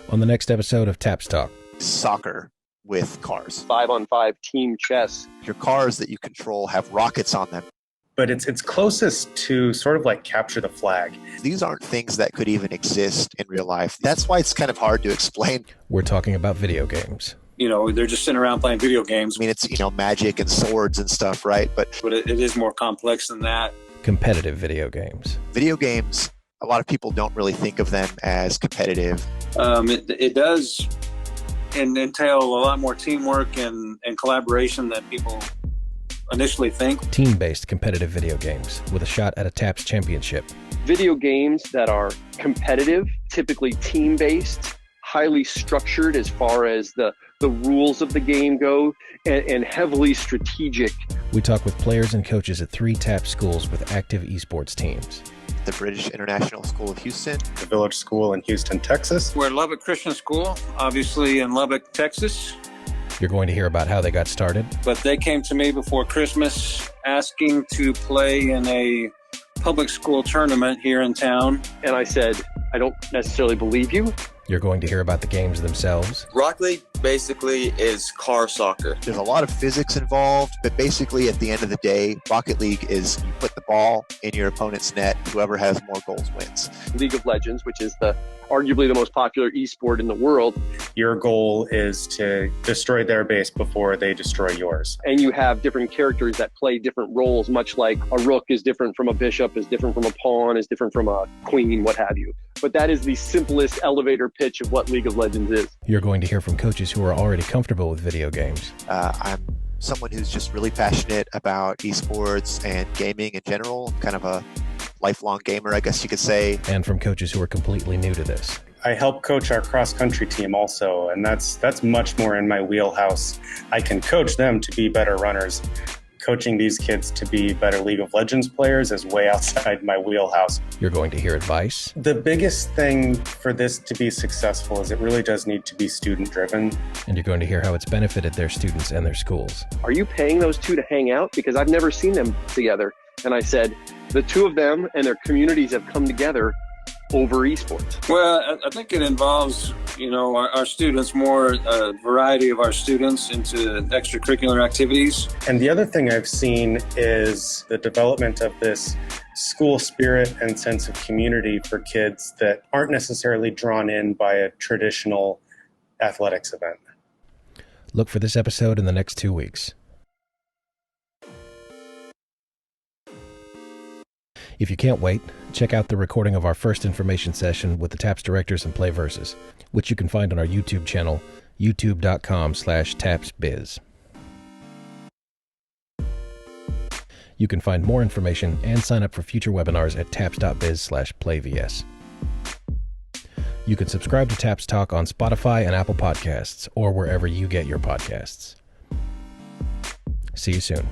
on the next episode of TAPPS Talk. Soccer with cars. 5-on-5 team chess. Your cars that you control have rockets on them. But it's closest to sort of like capture the flag. These aren't things that could even exist in real life. That's why it's kind of hard to explain. We're talking about video games. You know, they're just sitting around playing video games. I mean, it's, magic and swords and stuff, right? But it is more complex than that. Competitive video games. Video games, a lot of people don't really think of them as competitive. It does entail a lot more teamwork and collaboration than people initially think. Team-based competitive video games with a shot at a TAPPS championship. Video games that are competitive, typically team-based, highly structured as far as the rules of the game go, and heavily strategic. We talk with players and coaches at 3 TAPPS schools with active eSports teams. The British International School of Houston. The Village School in Houston, Texas. We're Lubbock Christian School, obviously in Lubbock, Texas. You're going to hear about how they got started. But they came to me before Christmas asking to play in a public school tournament here in town. And I said, I don't necessarily believe you. You're going to hear about the games themselves. Rock League basically is car soccer. There's a lot of physics involved, but basically at the end of the day, Rocket League is you put the ball in your opponent's net, whoever has more goals wins. League of Legends, which is arguably the most popular esport in the world. Your goal is to destroy their base before they destroy yours. And you have different characters that play different roles, much like a rook is different from a bishop, is different from a pawn, is different from a queen, what have you. But that is the simplest elevator pitch of what League of Legends is. You're going to hear from coaches who are already comfortable with video games. I'm someone who's just really passionate about esports and gaming in general, kind of a lifelong gamer, I guess you could say. And from coaches who are completely new to this. I help coach our cross-country team also, and that's much more in my wheelhouse. I can coach them to be better runners. Coaching these kids to be better League of Legends players is way outside my wheelhouse. You're going to hear advice. The biggest thing for this to be successful is it really does need to be student-driven. And you're going to hear how it's benefited their students and their schools. Are you paying those two to hang out? Because I've never seen them together. And I said, the two of them and their communities have come together over esports. Well, I think it involves, our students, more variety of our students into extracurricular activities. And the other thing I've seen is the development of this school spirit and sense of community for kids that aren't necessarily drawn in by a traditional athletics event. Look for this episode in the next 2 weeks. If you can't wait, check out the recording of our first information session with the TAPPS directors and PlayVS, which you can find on our YouTube channel, youtube.com/TAPPSBiz. You can find more information and sign up for future webinars at tapps.biz/PlayVS. You can subscribe to TAPPS Talk on Spotify and Apple Podcasts, or wherever you get your podcasts. See you soon.